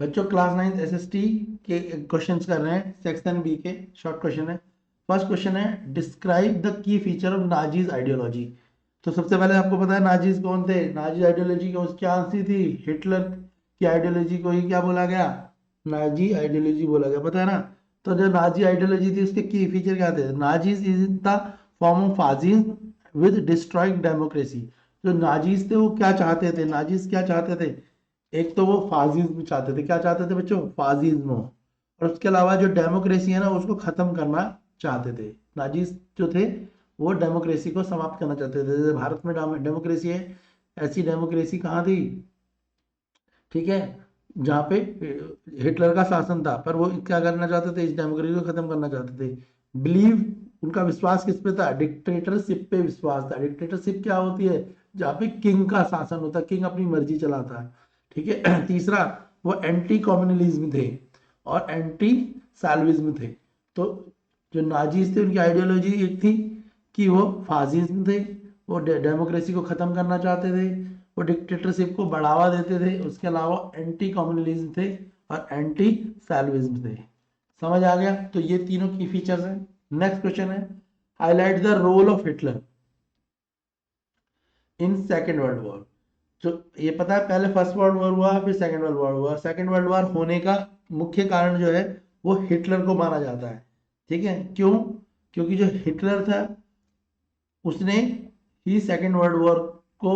बच्चों class 9 SST के questions कर रहे हैं, सेक्शन बी के शॉर्ट क्वेश्चन है। फर्स्ट क्वेश्चन है describe the key feature of Nazis ideology. तो सबसे पहले आपको पता है नाजीज कौन थे, नाजी आइडियोलॉजी क्या सी थी, हिटलर की आइडियोलॉजी को ही क्या बोला गया, नाजी आइडियोलॉजी बोला गया, पता है ना। तो जो नाजी आइडियोलॉजी थी उसके की फीचर क्या थे, Nazis is the form of fascism with destroying democracy. जो नाजीज थे वो क्या चाहते थे, नाजीज क्या चाहते थे, एक तो वो फाजिज्म चाहते थे, क्या चाहते थे बच्चों, फाजिज्म। और उसके अलावा जो डेमोक्रेसी है ना उसको खत्म करना चाहते थे। नाजीज जो थे वो डेमोक्रेसी को समाप्त करना चाहते थे। जैसे भारत में डेमोक्रेसी है, ऐसी डेमोक्रेसी कहाँ थी, ठीक है, जहाँ पे हिटलर का शासन था, पर वो क्या करना चाहते थे, इस डेमोक्रेसी को खत्म करना चाहते थे। बिलीव, उनका विश्वास किस पे था, डिक्टेटरशिप पे विश्वास था। डिक्टेटरशिप क्या होती है, जहाँ पे किंग का शासन होता है, किंग अपनी मर्जी चलाता है, ठीक है। तीसरा, वो एंटी कम्युनलिज्म थे और एंटी साल्विज्म थे। तो जो नाजीज थे उनकी आइडियोलॉजी एक थी कि वो फासिज्म थे, वो डेमोक्रेसी को खत्म करना चाहते थे, वो डिक्टेटरशिप को बढ़ावा देते थे, उसके अलावा एंटी कम्युनलिज्म थे और एंटी सैल्विज्म थे। समझ आ गया, तो ये तीनों की फीचर्स हैं। नेक्स्ट क्वेश्चन है highlight the role of Hitler in second world war. तो ये पता है पहले फर्स्ट वर्ल्ड वॉर हुआ फिर सेकेंड वर्ल्ड वॉर हुआ, सेकेंड वर्ल्ड वॉर होने का मुख्य कारण जो है वो हिटलर को माना जाता है, ठीक है। क्यों, क्योंकि जो हिटलर था उसने ही सेकेंड वर्ल्ड वॉर को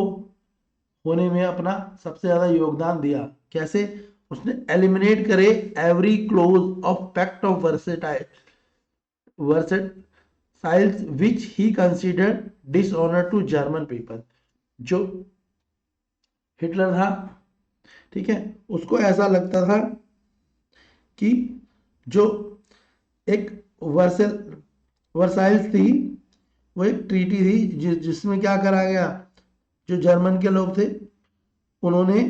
होने में अपना सबसे ज्यादा योगदान दिया। कैसे, उसने एलिमिनेट करे every clause of pact of Versailles which he consider dishonour to German people. जो हिटलर था, ठीक है, उसको ऐसा लगता था कि जो एक वर्सल वर्साइल्स थी, वो एक ट्रीटी थी जिसमें क्या करा गया, जो जर्मन के लोग थे उन्होंने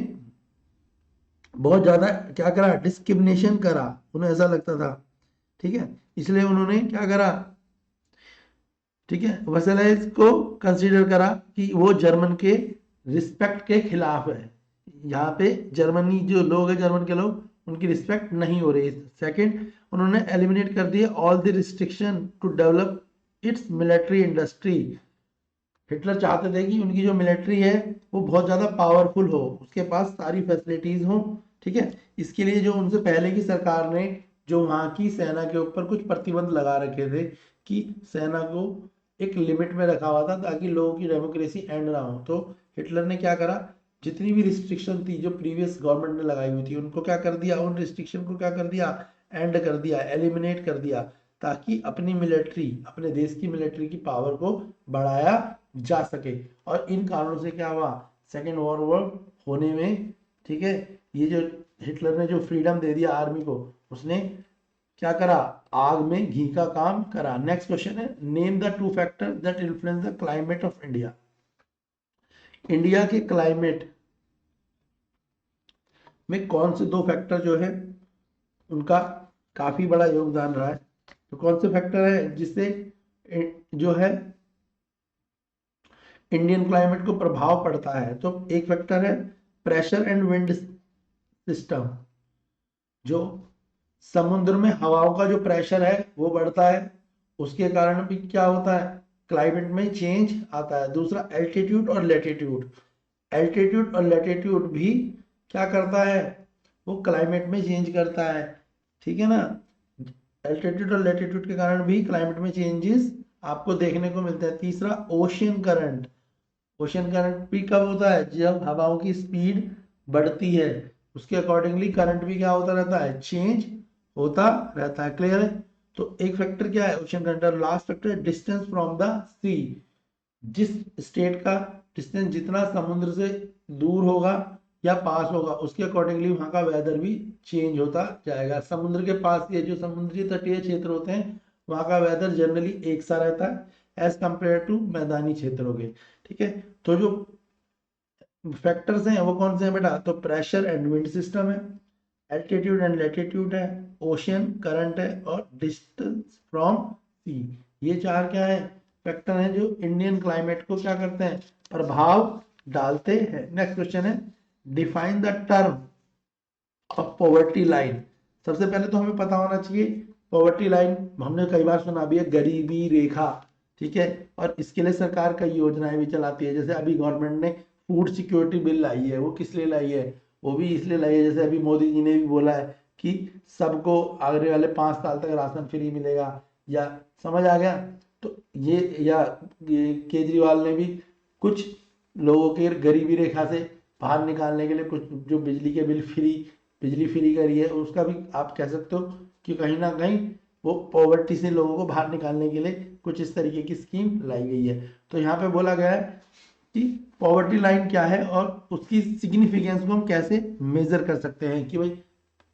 बहुत ज्यादा क्या करा, डिस्क्रिमिनेशन करा, उन्हें ऐसा लगता था, ठीक है, इसलिए उन्होंने क्या करा, ठीक है, वर्सेलाइज को कंसीडर करा कि वो जर्मन के रिस्पेक्ट के खिलाफ है। यहाँ पे जर्मनी जो लोग हैं, जर्मन के लोग, उनकी रिस्पेक्ट नहीं हो रही। सेकंड, उन्होंने एलिमिनेट कर दिए all the restriction to develop its military industry. Hitler चाहते थे कि उनकी जो मिलिट्री है वो बहुत ज़्यादा पावरफुल हो, उसके पास सारी फैसिलिटीज़ हो, ठीक है। इसके लिए जो उनसे पहले की सरकार ने जो वहाँ की सेना के ऊपर कुछ प्रतिबंध लगा रखे थे कि सेना को एक लिमिट में रखा हुआ था ताकि लोगों की डेमोक्रेसी एंड ना हो। तो हिटलर ने क्या करा, जितनी भी रिस्ट्रिक्शन थी जो प्रीवियस गवर्नमेंट ने लगाई हुई थी उनको क्या कर दिया, उन रिस्ट्रिक्शन को क्या कर दिया, एंड कर दिया, एलिमिनेट कर दिया, ताकि अपनी मिलिट्री, अपने देश की मिलिट्री की पावर को बढ़ाया जा सके। और इन कारणों से क्या हुआ, सेकेंड वर्ल्ड वॉर होने में, ठीक है, ये जो हिटलर ने जो फ्रीडम दे दिया आर्मी को, उसने क्या करा, आग में घी का काम करा। नेक्स्ट क्वेश्चन है name the two factor that influence the climate of India. India के क्लाइमेट में कौन से दो फैक्टर जो है उनका काफी बड़ा योगदान रहा है। तो कौन से फैक्टर है जिससे जो है इंडियन क्लाइमेट को प्रभाव पड़ता है। तो एक फैक्टर है प्रेशर एंड विंड सिस्टम। जो समुद्र में हवाओं का जो प्रेशर है वो बढ़ता है, उसके कारण भी क्या होता है, क्लाइमेट में चेंज आता है। दूसरा एल्टीट्यूड और लेटीट्यूड, एल्टीट्यूड और लेटीट्यूड भी क्या करता है, वो क्लाइमेट में चेंज करता है, ठीक है ना। एल्टीट्यूड और लेटीट्यूड के कारण भी क्लाइमेट में चेंजेस आपको देखने को मिलता है। तीसरा ओशियन करंट, ओशन करंट भी कब होता है, जब हवाओं की स्पीड बढ़ती है, उसके अकॉर्डिंगली करंट भी क्या होता रहता है, चेंज होता रहता है। क्लियर है। तो एक फैक्टर क्या है, ओशन करंट। और लास्ट फैक्टर है डिस्टेंस फ्रॉम द सी। जिस स्टेट का डिस्टेंस जितना समुद्र से दूर होगा या पास होगा उसके अकॉर्डिंगली वहां का वेदर भी चेंज होता जाएगा। समुद्र के पास ये जो समुद्री तटीय क्षेत्र होते हैं वहां का वेदर जनरली एक सा रहता है एज कंपेयर टू मैदानी क्षेत्रों के, ठीक है। तो जो फैक्टर्स हैं वो कौन से हैं बेटा, तो प्रेशर एंड विंड सिस्टम है, एल्टीट्यूड एंड लैटिट्यूड है, ओशियन करंट है और डिस्टेंस फ्रॉम सी। ये चार क्या है, फैक्टर हैं जो इंडियन क्लाइमेट को क्या करते हैं, प्रभाव डालते हैं। नेक्स्ट क्वेश्चन है define the term of poverty line. सबसे पहले तो हमें पता होना चाहिए पॉवर्टी लाइन, हमने कई बार सुना भी है, गरीबी रेखा, ठीक है। और इसके लिए सरकार कई योजनाएं भी चलाती है, जैसे अभी गवर्नमेंट ने फूड सिक्योरिटी बिल लाई है, वो किस लिए लाई है, वो भी इसलिए लाई है, जैसे अभी मोदी जी ने भी बोला है कि सबको आने वाले 5 साल तक राशन फ्री मिलेगा, या समझ आ गया। तो ये केजरीवाल ने भी कुछ लोगों के गरीबी रेखा से बाहर निकालने के लिए कुछ जो बिजली के बिल फ्री, बिजली फ्री करी है, उसका भी आप कह सकते हो कि कहीं ना कहीं वो पॉवर्टी से लोगों को बाहर निकालने के लिए कुछ इस तरीके की स्कीम लाई गई है। तो यहाँ पे बोला गया है कि पॉवर्टी लाइन क्या है और उसकी सिग्निफिकेंस को हम कैसे मेजर कर सकते हैं कि भाई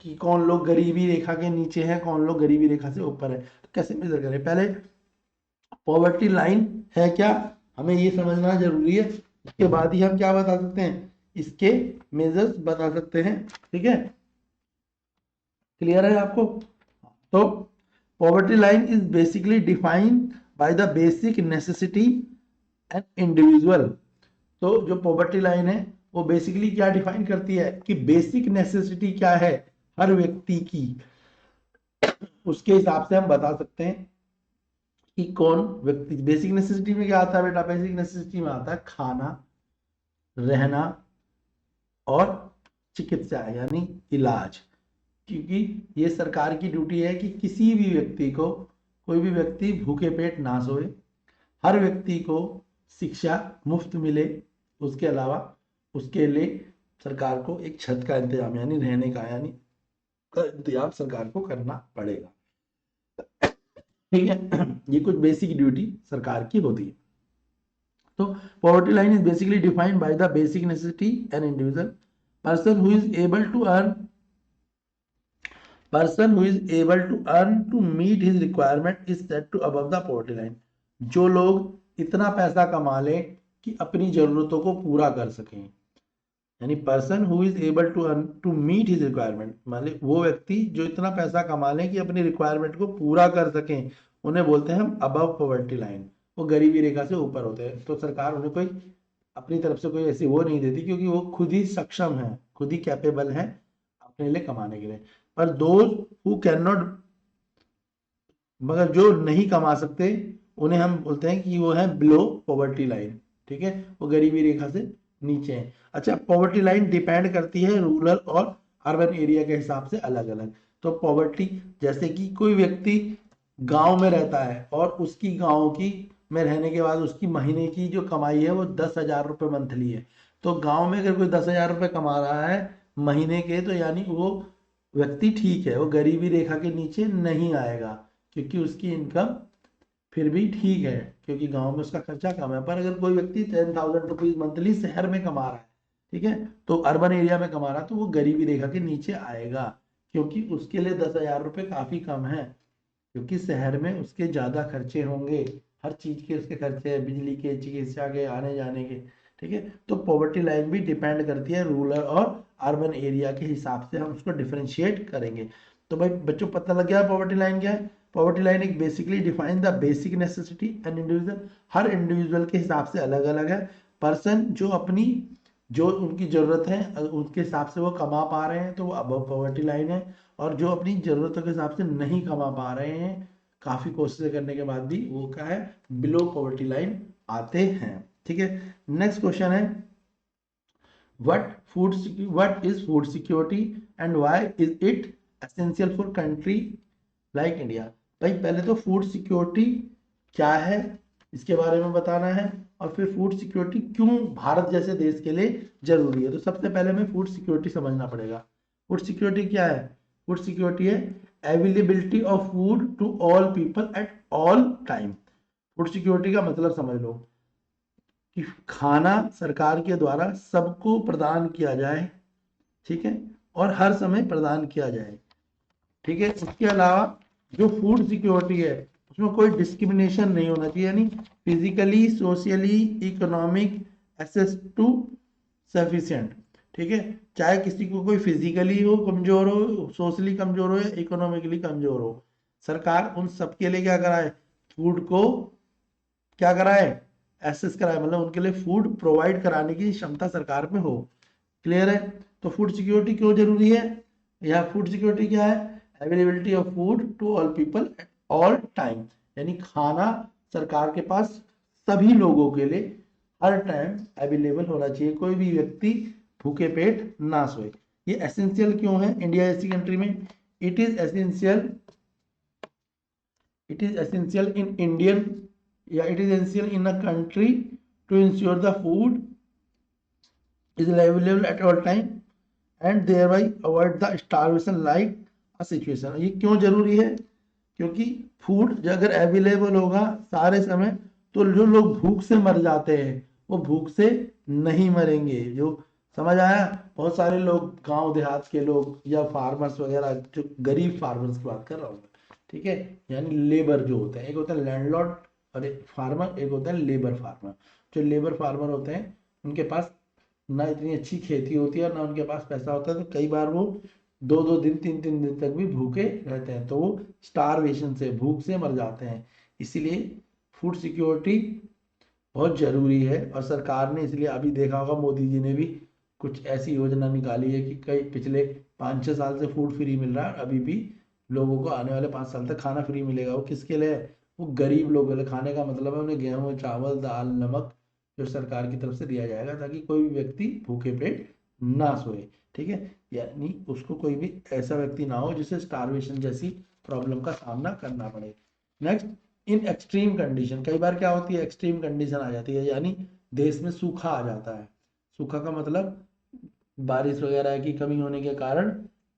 कि कौन लोग गरीबी रेखा के नीचे हैं, कौन लोग गरीबी रेखा से ऊपर है, तो कैसे मेजर करें। पहले पॉवर्टी लाइन है क्या, हमें ये समझना जरूरी है, इसके बाद ही हम क्या बता सकते हैं, इसके मेजर्स बता सकते हैं, ठीक है। क्लियर है आपको। तो poverty line is basically defined by the basic necessity and individual. तो जो पॉवर्टी लाइन है वो बेसिकली क्या डिफाइन करती है कि बेसिक नेसेसिटी क्या है हर व्यक्ति की, उसके हिसाब से हम बता सकते हैं कि कौन व्यक्ति। बेसिक नेसेसिटी में क्या आता है बेटा, बेसिक नेसेसिटी में आता है खाना, रहना और चिकित्सा यानी इलाज। क्योंकि ये सरकार की ड्यूटी है कि किसी भी व्यक्ति को, कोई भी व्यक्ति भूखे पेट ना सोए, हर व्यक्ति को शिक्षा मुफ्त मिले, उसके अलावा उसके लिए सरकार को एक छत का इंतजाम यानी रहने का यानी का इंतजाम सरकार को करना पड़ेगा, ठीक है। ये कुछ बेसिक ड्यूटी सरकार की होती है। तो poverty line is basically defined by the basic necessity an individual person who is able to earn to meet his requirement is set to above the poverty line। जो लोग इतना पैसा कमा लें कि अपनी जरूरतों को पूरा कर सकें, यानी person who is able to earn to meet his requirement, मतलब वो व्यक्ति जो इतना पैसा कमा लें कि अपनी रिक्वायरमेंट को पूरा कर सकें, उन्हें बोलते हैं हम अबव पॉवर्टी लाइन। वो गरीबी रेखा से ऊपर होते हैं। तो सरकार उन्हें कोई अपनी तरफ से कोई ऐसी वो नहीं देती, क्योंकि वो खुद ही सक्षम है, खुद ही कैपेबल है अपने लिए कमाने के लिए। पर दोज हु कैन नॉट, मगर जो नहीं कमा सकते, उन्हें हम बोलते हैं कि वो है बिलो पॉवर्टी लाइन, ठीक है, वो गरीबी रेखा से नीचे है। अच्छा, पॉवर्टी लाइन डिपेंड करती है रूरल और अर्बन एरिया के हिसाब से अलग अलग। तो पॉवर्टी, जैसे कि कोई व्यक्ति गांव में रहता है और उसकी गांव की में रहने के बाद उसकी महीने की जो कमाई है वो 10,000 रुपये मंथली है। तो गांव में अगर कोई 10,000 रुपये कमा रहा है महीने के, तो यानी वो व्यक्ति ठीक है, वो गरीबी रेखा के नीचे नहीं आएगा, क्योंकि उसकी इनकम फिर भी ठीक है, क्योंकि गांव में उसका खर्चा कम है। पर अगर कोई व्यक्ति 10,000 रुपीज मंथली शहर में कमा रहा है, ठीक है, तो अर्बन एरिया में कमा रहा है, तो वो गरीबी रेखा के नीचे आएगा, क्योंकि उसके लिए 10,000 रुपये काफी कम है, क्योंकि शहर में उसके ज्यादा खर्चे होंगे, हर चीज के उसके खर्चे हैं, बिजली के, चिकित्सा के, आने जाने के, ठीक है। तो पॉवर्टी लाइन भी डिपेंड करती है रूरल और अर्बन एरिया के हिसाब से, हम उसको डिफरेंशिएट करेंगे। तो भाई बच्चों पता लग गया पॉवर्टी लाइन क्या है। पॉवर्टी लाइन एक basically define the basic necessity and individual, her individual के हिसाब से अलग अलग है। पर्सन जो अपनी, जो उनकी जरूरत है उसके हिसाब से वो कमा पा रहे हैं तो वो अबव पॉवर्टी लाइन है, और जो अपनी जरूरतों के हिसाब से नहीं कमा पा रहे हैं काफी कोशिशें करने के बाद भी, वो क्या है, बिलो पॉवर्टी लाइन आते हैं, ठीक है। नेक्स्ट क्वेश्चन है what is food security and why is it essential for country like India. भाई पहले तो फूड सिक्योरिटी क्या है इसके बारे में बताना है, और फिर फूड सिक्योरिटी क्यों भारत जैसे देश के लिए जरूरी है। तो सबसे पहले हमें फूड सिक्योरिटी समझना पड़ेगा। फूड सिक्योरिटी क्या है, food security is availability of food to all people at all time. Food security का मतलब समझ लो कि खाना सरकार के द्वारा सबको प्रदान किया जाए, ठीक है, और हर समय प्रदान किया जाए, ठीक है। उसके अलावा जो फूड सिक्योरिटी है उसमें कोई डिस्क्रिमिनेशन नहीं होना चाहिए, यानी physically, socially, economic access to sufficient, ठीक है। चाहे किसी को कोई फिजिकली हो कमजोर हो, सोशली कमजोर हो या इकोनॉमिकली कमजोर हो, सरकार उन सबके लिए क्या कराए, फूड को क्या कराए, एक्सेस कराए, मतलब उनके लिए फूड प्रोवाइड कराने की क्षमता सरकार में हो। क्लियर है। तो फूड सिक्योरिटी क्यों जरूरी है, यहाँ फूड सिक्योरिटी क्या है, availability of food to all people at all time, यानी खाना सरकार के पास सभी लोगों के लिए हर टाइम अवेलेबल होना चाहिए, कोई भी व्यक्ति भूखे पेट ना सोए। ये एसेंशियल क्यों है इंडिया जैसी कंट्री में? It is essential, it is essential in Indian, yeah, it is essential in a country to ensure the food is available at all time and thereby avoid the starvation like a situation। ये क्यों जरूरी है? क्योंकि food अगर available होगा सारे समय तो जो लोग भूख से मर जाते हैं वो भूख से नहीं मरेंगे। जो समझ आया? बहुत सारे लोग गांव देहात के लोग या फार्मर्स वगैरह, जो गरीब फार्मर्स की बात कर रहा हूँ मैं, ठीक है, यानी लेबर जो होते हैं, एक होता है लैंडलॉर्ड और एक फार्मर, एक होता है लेबर फार्मर। जो लेबर फार्मर होते हैं उनके पास ना इतनी अच्छी खेती होती है ना उनके पास पैसा होता है, तो कई बार वो 2-2 दिन 3-3 दिन तक भी भूखे रहते हैं, तो वो स्टारवेशन से, भूख से मर जाते हैं। इसीलिए फूड सिक्योरिटी बहुत जरूरी है। और सरकार ने इसलिए अभी देखा होगा मोदी जी ने भी कुछ ऐसी योजना निकाली है कि कई पिछले 5-6 साल से फूड फ्री मिल रहा है, अभी भी लोगों को आने वाले 5 साल तक खाना फ्री मिलेगा। वो किसके लिए? वो गरीब लोगों के लिए। खाने का मतलब है उन्हें गेहूँ चावल दाल नमक जो सरकार की तरफ से दिया जाएगा, ताकि कोई भी व्यक्ति भूखे पेट ना सोए, ठीक है, यानी उसको कोई भी ऐसा व्यक्ति ना हो जिसे स्टारवेशन जैसी प्रॉब्लम का सामना करना पड़े। नेक्स्ट, इन एक्सट्रीम कंडीशन, कई बार क्या होती है, एक्सट्रीम कंडीशन आ जाती है, यानी देश में सूखा आ जाता है। सूखा का मतलब बारिश वगैरह की कमी होने के कारण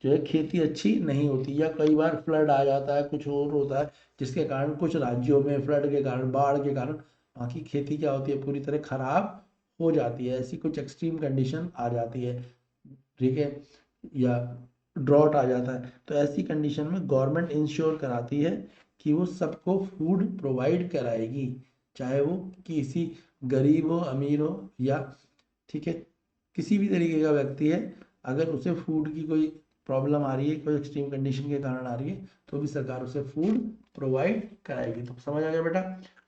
जो है खेती अच्छी नहीं होती, या कई बार फ्लड आ जाता है, कुछ और होता है जिसके कारण कुछ राज्यों में फ्लड के कारण, बाढ़ के कारण वहाँ की खेती क्या होती है, पूरी तरह खराब हो जाती है। ऐसी कुछ एक्सट्रीम कंडीशन आ जाती है, ठीक है, या ड्रॉट आ जाता है। तो ऐसी कंडीशन में गवर्नमेंट इंश्योर कराती है कि वो सबको फूड प्रोवाइड कराएगी, चाहे वो किसी गरीब हो अमीर हो, या ठीक है किसी भी तरीके का व्यक्ति है, अगर उसे फूड की कोई प्रॉब्लम आ रही है, कोई एक्सट्रीम कंडीशन के कारण आ रही है, तो भी सरकार उसे फूड प्रोवाइड कराएगी। तो समझ आ गया बेटा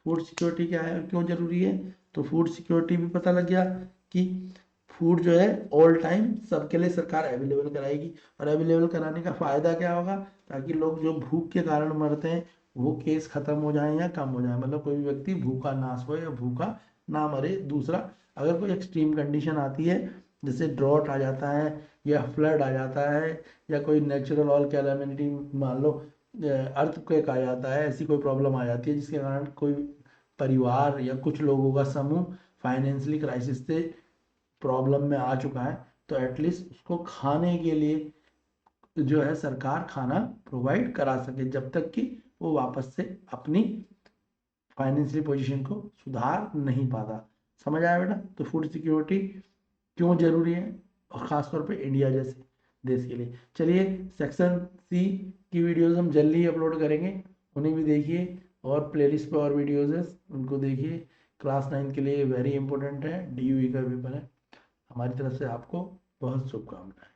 फूड सिक्योरिटी क्या है और क्यों जरूरी है? तो फूड सिक्योरिटी भी पता लग गया कि फूड जो है ऑल टाइम सबके लिए सरकार अवेलेबल कराएगी। और अवेलेबल कराने का फायदा क्या होगा? ताकि लोग जो भूख के कारण मरते हैं वो केस खत्म हो जाए या कम हो जाए, मतलब कोई भी व्यक्ति भूखा ना सोए या भूखा ना मरे। दूसरा, अगर कोई एक्सट्रीम कंडीशन आती है जैसे ड्रॉट आ जाता है या फ्लड आ जाता है या कोई नेचुरल और कैलामिटी, मान लो अर्थक्वेक आ जाता है, ऐसी कोई प्रॉब्लम आ जाती है जिसके कारण कोई परिवार या कुछ लोगों का समूह फाइनेंशियली क्राइसिस से प्रॉब्लम में आ चुका है, तो एटलीस्ट उसको खाने के लिए जो है सरकार खाना प्रोवाइड करा सके, जब तक कि वो वापस से अपनी फाइनेंशियल पोजीशन को सुधार नहीं पाता। समझ आया बेटा? तो फूड सिक्योरिटी क्यों जरूरी है, और खासतौर पे इंडिया जैसे देश के लिए। चलिए सेक्शन सी की वीडियोस हम जल्दी ही अपलोड करेंगे, उन्हें भी देखिए। और प्लेलिस्ट पे और वीडियोस है उनको देखिए। क्लास 9 के लिए वेरी इंपॉर्टेंट है, DUE का पेपर है। हमारी तरफ से आपको बहुत शुभकामनाएं।